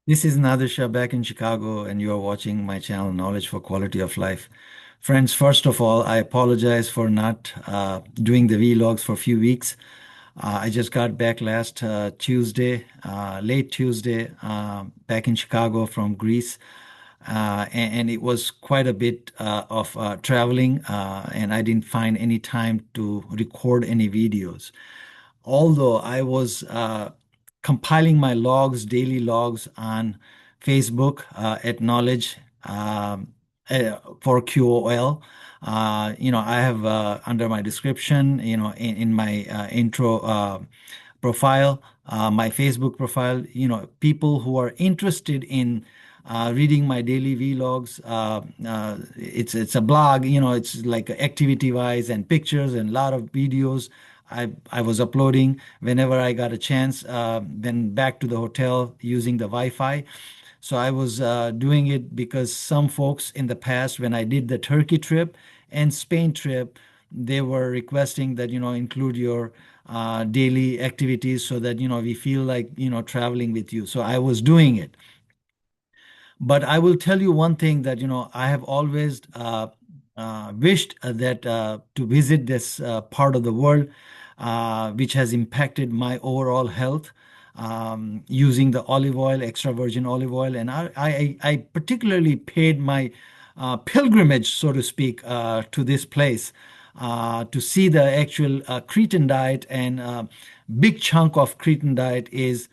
This is Nader back in Chicago, and you are watching my channel, Knowledge for Quality of Life. Friends, first of all, I apologize for not doing the vlogs for a few weeks. I just got back last Tuesday, late Tuesday, back in Chicago from Greece. And it was quite a bit of traveling, and I didn't find any time to record any videos. Although I was compiling my logs, daily logs on Facebook at Knowledge for QOL. I have under my description, in my intro profile, my Facebook profile, people who are interested in reading my daily vlogs. It's a blog, it's like activity wise and pictures and a lot of videos. I was uploading whenever I got a chance, then back to the hotel using the Wi-Fi. So I was doing it because some folks in the past, when I did the Turkey trip and Spain trip, they were requesting that, include your daily activities so that, we feel like, traveling with you. So I was doing it. But I will tell you one thing that, I have always wished that to visit this part of the world, which has impacted my overall health, using the olive oil, extra virgin olive oil. And I particularly paid my pilgrimage, so to speak, to this place to see the actual Cretan diet. And big chunk of Cretan diet is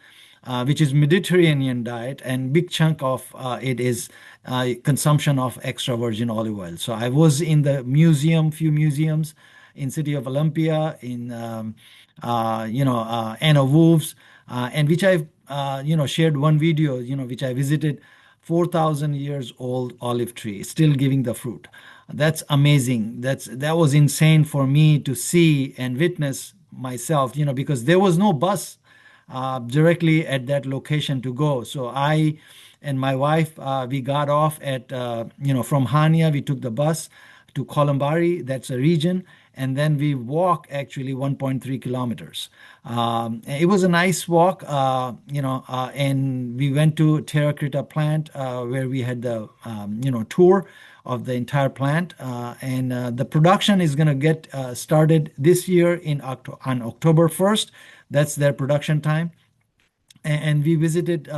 which is Mediterranean diet, and big chunk of it is consumption of extra virgin olive oil. So I was in the few museums in city of Olympia, in 𝗓𝗔𝗶𝗃, and which I've shared one video, which I visited 4,000 years old olive tree, still giving the fruit. That's amazing. That was insane for me to see and witness myself, because there was no bus directly at that location to go. So I and my wife, we got off at, from Hania, we took the bus to 𝗘𝗏𝗏, that's a region, and then we walk actually 1.3 kilometers. It was a nice walk, and we went to 𝗘𝗅𝗏𝗄𝗏 plant where we had the, tour of the entire plant. And the production is going to get started this year on October 1st. That's their production time. And we visited,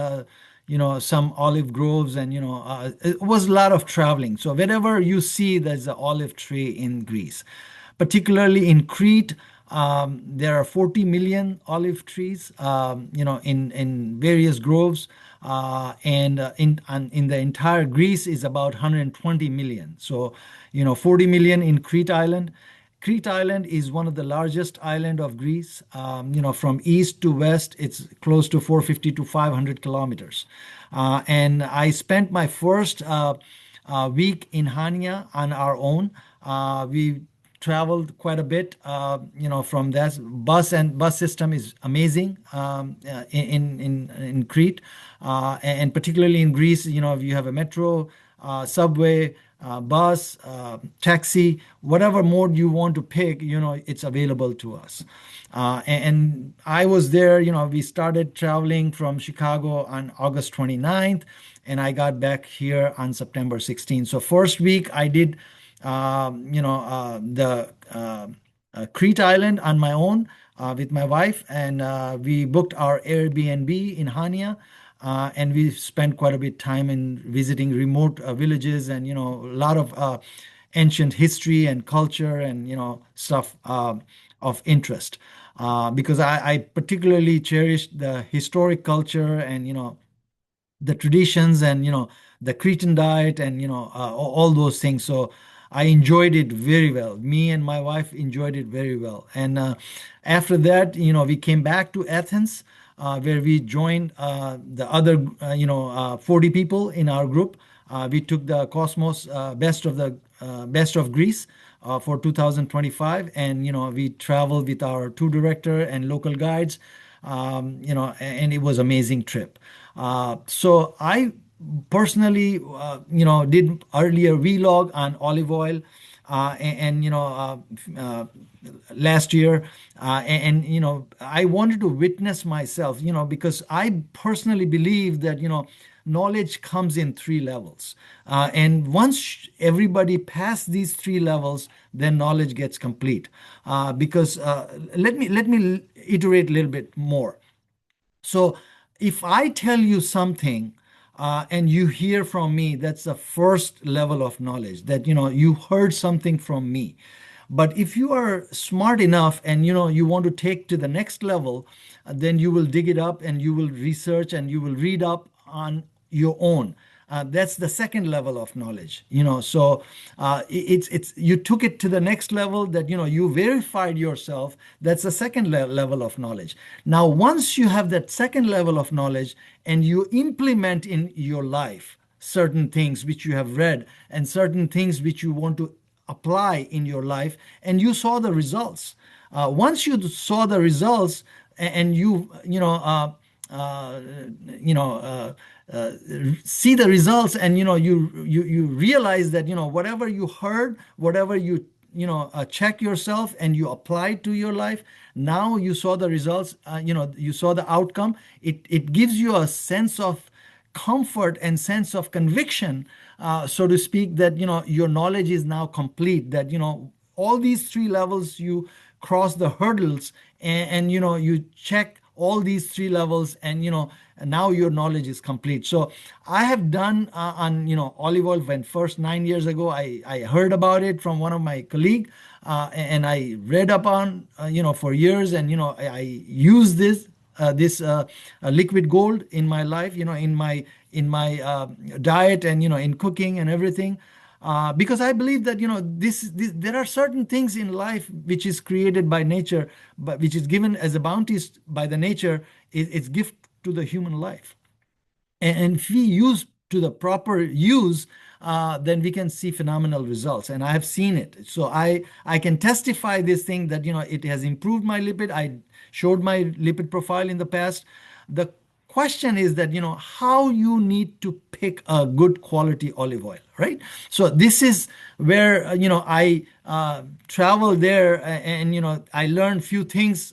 some olive groves, and, it was a lot of traveling. So wherever you see there's an olive tree in Greece, particularly in Crete, there are 40 million olive trees, in various groves. And in the entire Greece is about 120 million. So, 40 million in Crete Island. Crete Island is one of the largest island of Greece. From east to west, it's close to 450 to 500 kilometers. And I spent my first week in Hania on our own. We traveled quite a bit, from that bus system is amazing in Crete, and particularly in Greece. You have a metro, subway, bus, taxi, whatever mode you want to pick, it's available to us. And I was there, we started traveling from Chicago on August 29th, and I got back here on September 16th. So first week I did, the Crete Island on my own with my wife, and we booked our Airbnb in Hania. And we spent quite a bit time in visiting remote villages, and a lot of ancient history and culture, and stuff of interest, because I particularly cherish the historic culture, and the traditions, and the Cretan diet, and all those things. So I enjoyed it very well. Me and my wife enjoyed it very well. And after that, we came back to Athens, where we joined the other 40 people in our group. We took the Cosmos best of Greece for 2025, and we traveled with our tour director and local guides, and it was amazing trip. So I personally, did earlier vlog on olive oil, last year, I wanted to witness myself, because I personally believe that knowledge comes in three levels, and once everybody pass these three levels, then knowledge gets complete. Because let me iterate a little bit more. So if I tell you something, and you hear from me, that's the first level of knowledge, that you heard something from me. But if you are smart enough and you want to take to the next level, then you will dig it up and you will research and you will read up on your own. That's the second level of knowledge. So it's you took it to the next level, that you verified yourself. That's the second level of knowledge. Now, once you have that second level of knowledge and you implement in your life certain things which you have read and certain things which you want to apply in your life, and you saw the results. Once you saw the results, and uh, you know see the results, and you realize that whatever you heard, whatever you check yourself and you apply to your life, now you saw the results, you saw the outcome. It gives you a sense of comfort and sense of conviction, so to speak, that your knowledge is now complete, that all these three levels you cross the hurdles, and you check all these three levels, and now your knowledge is complete. So I have done on olive oil. When first 9 years ago I heard about it from one of my colleague, and I read up on for years, and I use this liquid gold in my life, in my diet, and in cooking and everything, because I believe that this there are certain things in life which is created by nature, but which is given as a bounty by the nature. It's gift to the human life, and if we use to the proper use, then we can see phenomenal results, and I have seen it. So I can testify this thing, that it has improved my lipid. I showed my lipid profile in the past. The question is that how you need to pick a good quality olive oil, right? So this is where I travel there, and I learned few things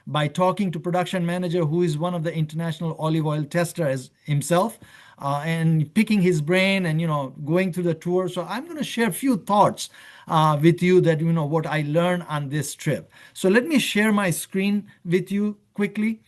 by talking to production manager, who is one of the international olive oil tester as himself, and picking his brain, and going through the tour. So I'm going to share a few thoughts with you, that what I learned on this trip. So let me share my screen with you quickly.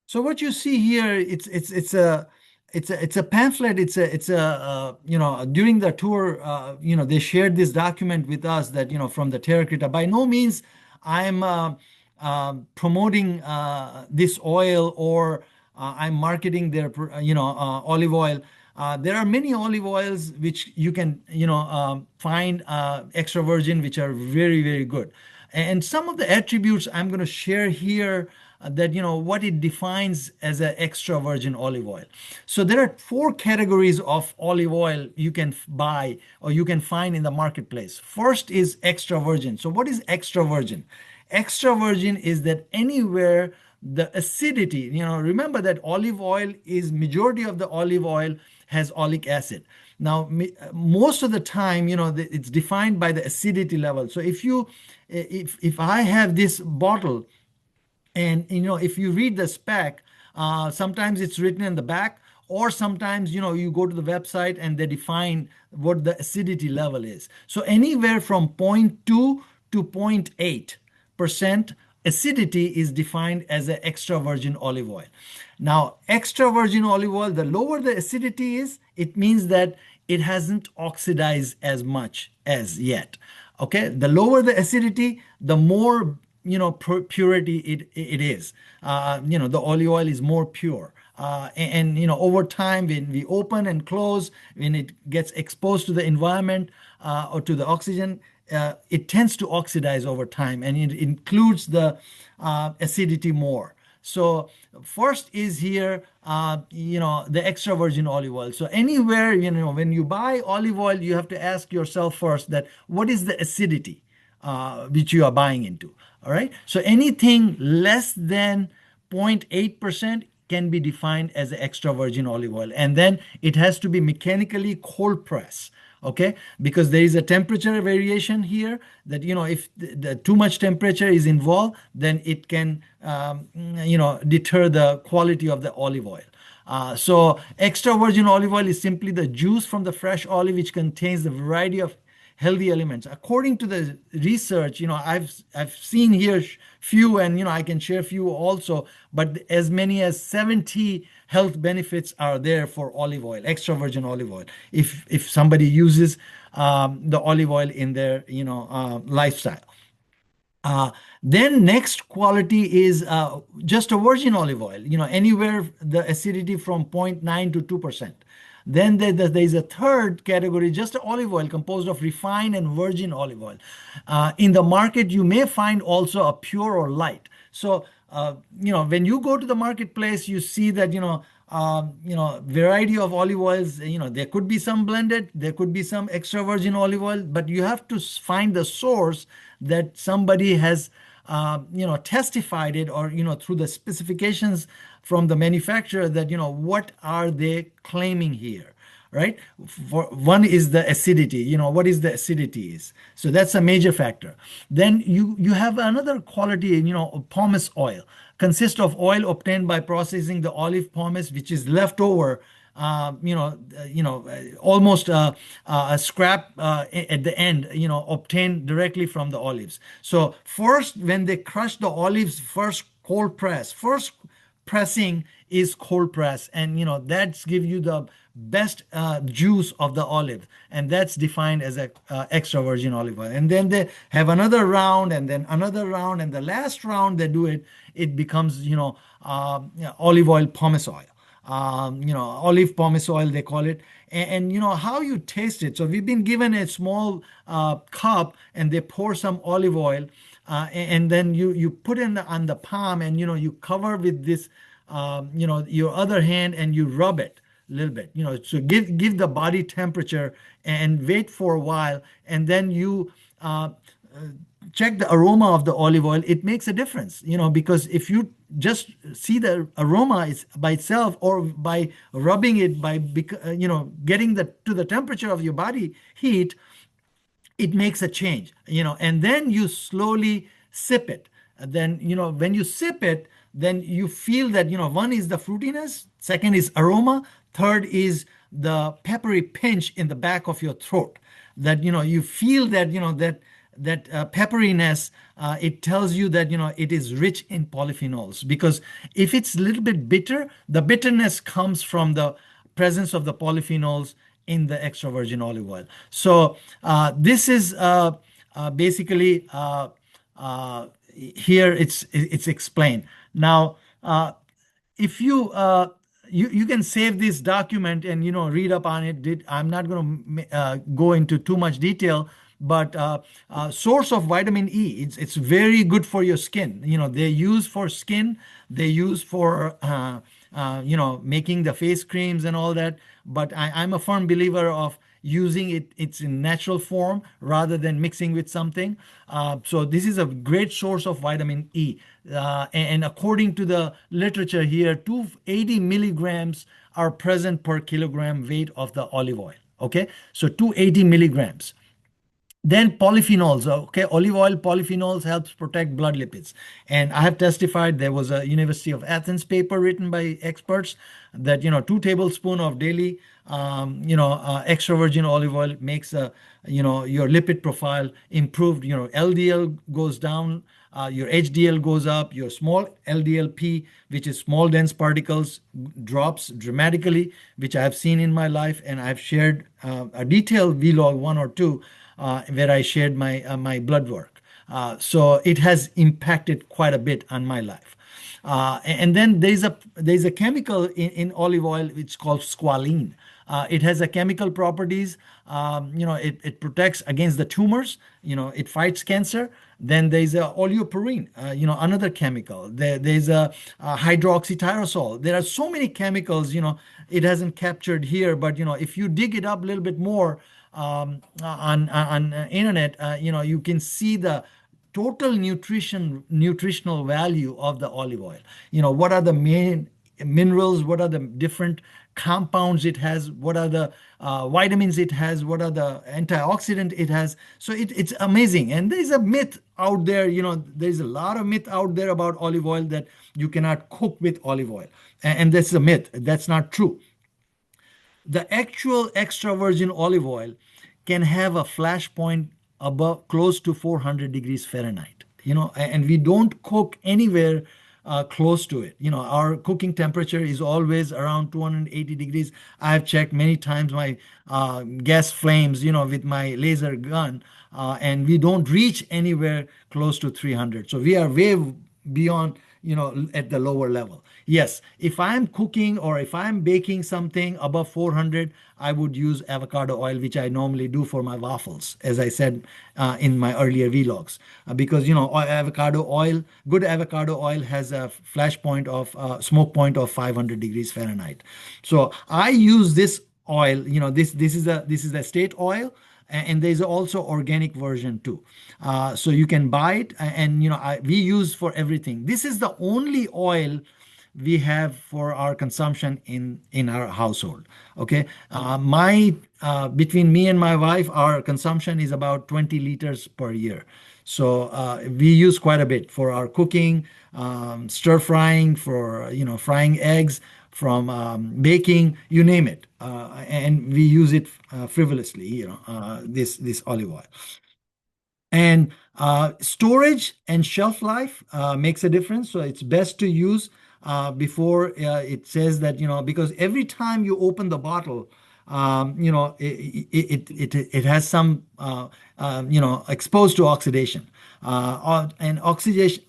So what you see here, it's a pamphlet. It's a during the tour, they shared this document with us, that from the 𝗘𝘅𝗁𝗃. By no means I'm promoting this oil, or I'm marketing their olive oil. There are many olive oils which you can find extra virgin, which are very, very good. And some of the attributes I'm going to share here, that what it defines as an extra virgin olive oil. So there are four categories of olive oil you can buy or you can find in the marketplace. First is extra virgin. So what is extra virgin? Extra virgin is that anywhere the acidity, remember that olive oil is, majority of the olive oil has oleic acid. Now, most of the time, it's defined by the acidity level. So if I have this bottle, and if you read the spec, sometimes it's written in the back, or sometimes you go to the website and they define what the acidity level is. So anywhere from zero point 0.2 to 0.8% acidity is defined as an extra virgin olive oil. Now, extra virgin olive oil, the lower the acidity is, it means that it hasn't oxidized as much as yet. Okay, the lower the acidity, the more purity it is. The olive oil is more pure. Over time, when we open and close, when it gets exposed to the environment or to the oxygen, it tends to oxidize over time, and it includes the acidity more. So first is here, the extra virgin olive oil. So anywhere, when you buy olive oil, you have to ask yourself first that what is the acidity which you are buying into. All right. So anything less than 0.8% can be defined as extra virgin olive oil. And then it has to be mechanically cold pressed. Okay, because there is a temperature variation here that, if the too much temperature is involved, then it can, deter the quality of the olive oil. So extra virgin olive oil is simply the juice from the fresh olive, which contains a variety of healthy elements. According to the research, I've seen here few, and I can share few also, but as many as 70 health benefits are there for olive oil, extra virgin olive oil, if somebody uses the olive oil in their lifestyle. Then next quality is just a virgin olive oil, anywhere the acidity from 0.9 to 2%. Then there's a third category, just olive oil composed of refined and virgin olive oil. In the market, you may find also a pure or light. So, when you go to the marketplace, you see that, variety of olive oils, there could be some blended, there could be some extra virgin olive oil, but you have to find the source that somebody has, testified it, or, through the specifications from the manufacturer that, what are they claiming here, right? For one is the acidity, what is the acidity is. So that's a major factor. Then you have another quality, pomace oil consists of oil obtained by processing the olive pomace, which is left over, almost a scrap at the end, obtained directly from the olives. So first, when they crush the olives, first pressing is cold press, and that's give you the best juice of the olive, and that's defined as a extra virgin olive oil. And then they have another round, and then another round, and the last round they do it becomes olive oil pomace oil, olive pomace oil they call it. And how you taste it. So we've been given a small cup, and they pour some olive oil, and then you put it on the palm, and you cover with this, your other hand, and you rub it a little bit, so give the body temperature, and wait for a while, and then you check the aroma of the olive oil. It makes a difference, because if you just see the aroma is by itself, or by rubbing it, by getting to the temperature of your body heat, it makes a change, and then you slowly sip it. And then, when you sip it, then you feel that, one is the fruitiness, second is aroma, third is the peppery pinch in the back of your throat. That, you feel that, that pepperiness, it tells you that, it is rich in polyphenols. Because if it's a little bit bitter, the bitterness comes from the presence of the polyphenols in the extra virgin olive oil. So this is basically here it's explained. Now, if you can save this document and read up on it. I'm not going to go into too much detail, but source of vitamin E, it's very good for your skin. They use for skin, they use for making the face creams and all that. But I'm a firm believer of using it's in natural form rather than mixing with something. So this is a great source of vitamin E. And according to the literature here, 280 milligrams are present per kilogram weight of the olive oil. Okay, so 280 milligrams. Then polyphenols, okay, olive oil polyphenols helps protect blood lipids. And I have testified, there was a University of Athens paper written by experts that, 2 tablespoons of daily, extra virgin olive oil makes, your lipid profile improved. LDL goes down, your HDL goes up, your small LDLP, which is small dense particles, drops dramatically, which I have seen in my life. And I've shared a detailed vlog 1 or 2 where I shared my blood work. So it has impacted quite a bit on my life. And then there's a chemical in olive oil which called squalene. It has a chemical properties. It protects against the tumors. It fights cancer. Then there's a oleoperine, another chemical. There's a hydroxytyrosol. There are so many chemicals, it hasn't captured here, but if you dig it up a little bit more on internet, you can see the total nutritional value of the olive oil. What are the main minerals? What are the different compounds it has? What are the vitamins it has? What are the antioxidant it has? So it's amazing. And there's a myth out there, there's a lot of myth out there about olive oil that you cannot cook with olive oil. And that's a myth. That's not true. The actual extra virgin olive oil can have a flash point above close to 400 degrees Fahrenheit, and we don't cook anywhere close to it. Our cooking temperature is always around 280 degrees. I have checked many times my gas flames, with my laser gun, and we don't reach anywhere close to 300. So we are way beyond, at the lower level. Yes, if I'm cooking or if I'm baking something above 400, I would use avocado oil, which I normally do for my waffles, as I said in my earlier vlogs. Because, good avocado oil has a flash point of smoke point of 500 degrees Fahrenheit. So I use this oil, this is the state oil. And there's also organic version too. So you can buy it, and we use for everything. This is the only oil we have for our consumption in our household. Okay, between me and my wife, our consumption is about 20 liters per year. So we use quite a bit for our cooking, stir frying, for frying eggs, from baking, you name it, and we use it frivolously. This olive oil. And storage and shelf life makes a difference. So it's best to use before it says that, because every time you open the bottle, it has some, exposed to oxidation. And oxidation,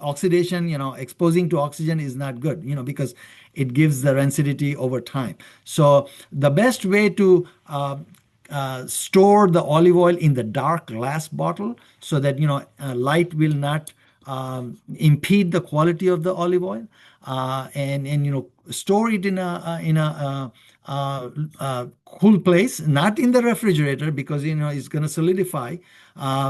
exposing to oxygen is not good, because it gives the rancidity over time. So the best way to store the olive oil in the dark glass bottle, so that light will not impede the quality of the olive oil, and store it in a cool place, not in the refrigerator, because it's going to solidify.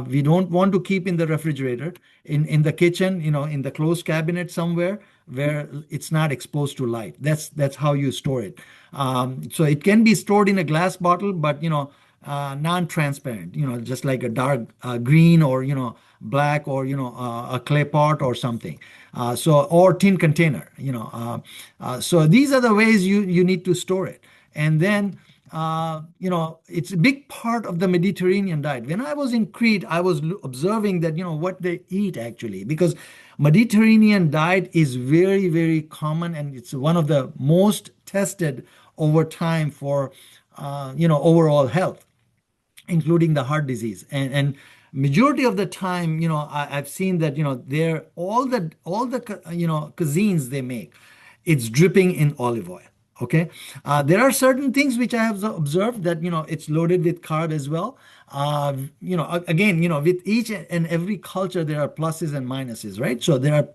We don't want to keep in the refrigerator, in the kitchen, in the closed cabinet somewhere where it's not exposed to light. That's how you store it. So it can be stored in a glass bottle, but non-transparent, just like a dark green, or black, or a clay pot or something. Or tin container. So these are the ways you need to store it. And then it's a big part of the Mediterranean diet. When I was in Crete, I was observing that what they eat actually, because Mediterranean diet is very, very common, and it's one of the most tested over time for overall health, including the heart disease. And majority of the time, I've seen that they're all the cuisines they make, it's dripping in olive oil. Okay, there are certain things which I have observed that it's loaded with carb as well. Again, with each and every culture there are pluses and minuses, right? So there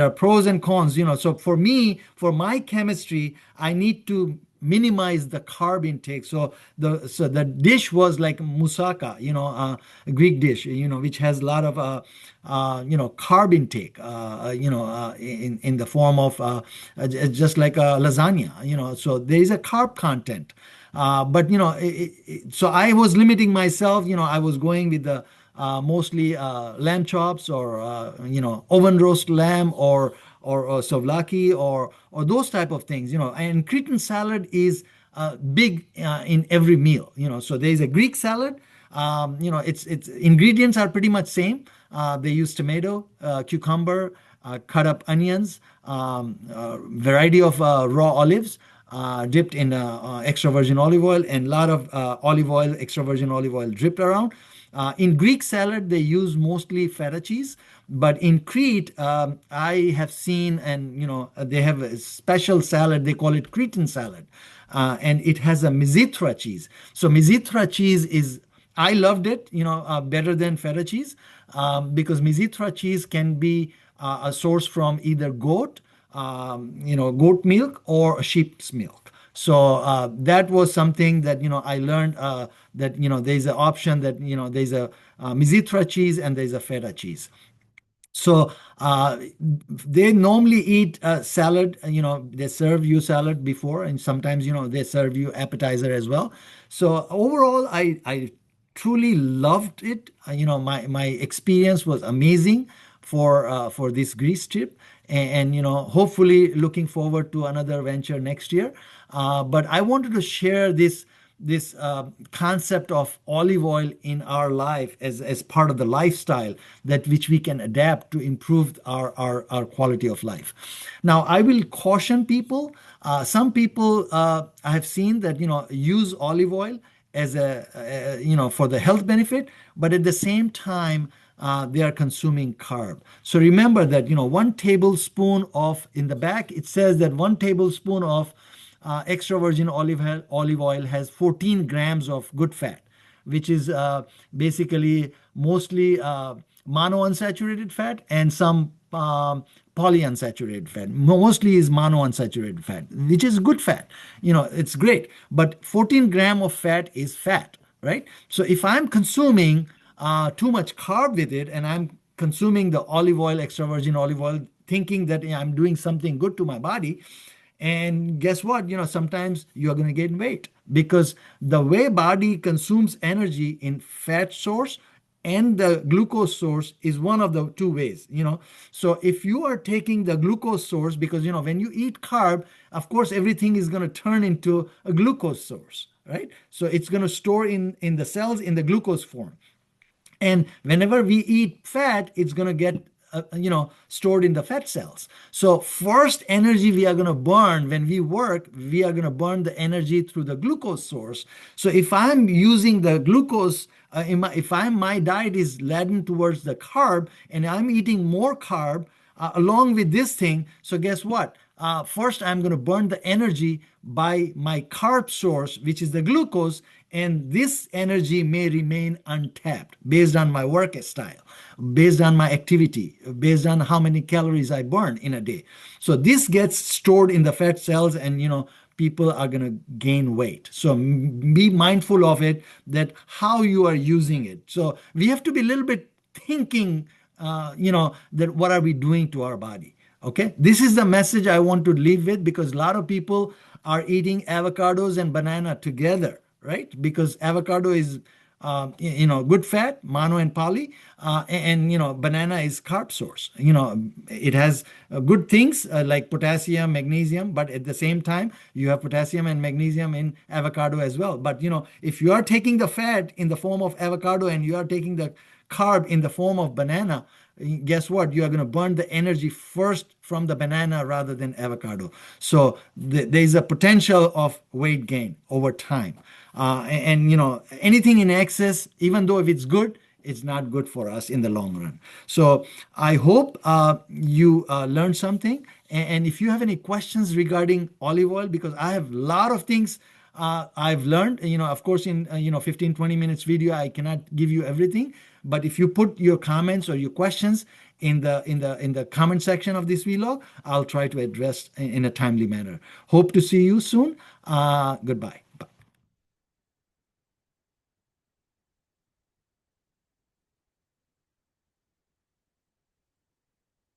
are pros and cons. So for me, for my chemistry, I need to minimize the carb intake. So the dish was like moussaka, a Greek dish, which has a lot of carb intake, in the form of just like a lasagna, so there is a carb content. But so I was limiting myself. I was going with the mostly lamb chops, or oven roast lamb, or souvlaki, or those type of things. And Cretan salad is big in every meal. So there is a Greek salad. Its ingredients are pretty much same. They use tomato, cucumber, cut up onions, variety of raw olives, dipped in extra virgin olive oil, and a lot of extra virgin olive oil dripped around. In Greek salad, they use mostly feta cheese, but in Crete, I have seen, and they have a special salad. They call it Cretan salad, and it has a 𝗲𝗏𝗃 cheese. So 𝗲𝗏𝗃 cheese is, I loved it, better than feta cheese, because 𝗲𝗏𝗃 cheese can be a source from either goat milk or sheep's milk. So that was something that I learned, that there's an option, that there's a 𝗲𝗏𝗃 cheese and there's a feta cheese. So they normally eat salad. They serve you salad before, and sometimes they serve you appetizer as well. So overall, I truly loved it. My experience was amazing for this Greece trip, and hopefully looking forward to another venture next year. But I wanted to share this concept of olive oil in our life as part of the lifestyle, that which we can adapt to improve our quality of life. Now, I will caution people. Some people I have seen that use olive oil as for the health benefit, but at the same time they are consuming carb. So remember that 1 tablespoon of, in the back it says that 1 tablespoon of extra virgin olive oil has 14 grams of good fat, which is basically mostly monounsaturated fat and some polyunsaturated fat. Mostly is monounsaturated fat, which is good fat. It's great. But 14 gram of fat is fat, right? So if I'm consuming too much carb with it, and I'm consuming the olive oil, extra virgin olive oil, thinking that I'm doing something good to my body, and guess what? Sometimes you're going to gain weight, because the way body consumes energy in fat source and the glucose source is one of the two ways. So if you are taking the glucose source, because when you eat carb, of course everything is going to turn into a glucose source, right? So it's going to store in the cells in the glucose form. And whenever we eat fat, it's going to get stored in the fat cells. So first energy we are going to burn when we work, we are going to burn the energy through the glucose source. So if I'm using the glucose, if my diet is laden towards the carb, and I'm eating more carb along with this thing, so guess what? First, I'm going to burn the energy by my carb source, which is the glucose, and this energy may remain untapped based on my work style, based on my activity, based on how many calories I burn in a day. So this gets stored in the fat cells, and people are going to gain weight. So be mindful of it, that how you are using it. So we have to be a little bit thinking, that what are we doing to our body? Okay, this is the message I want to leave with, because a lot of people are eating avocados and banana together, right? Because avocado is, good fat, mono and poly, and banana is carb source. It has good things like potassium, magnesium, but at the same time, you have potassium and magnesium in avocado as well. But if you are taking the fat in the form of avocado and you are taking the carb in the form of banana, guess what? You are going to burn the energy first from the banana rather than avocado. So there's a potential of weight gain over time. And anything in excess, even though if it's good, it's not good for us in the long run. So I hope you learned something. And if you have any questions regarding olive oil, because I have a lot of things I've learned, of course, in 15-20 minutes video, I cannot give you everything. But if you put your comments or your questions in the comment section of this vlog, I'll try to address in a timely manner. Hope to see you soon. Goodbye.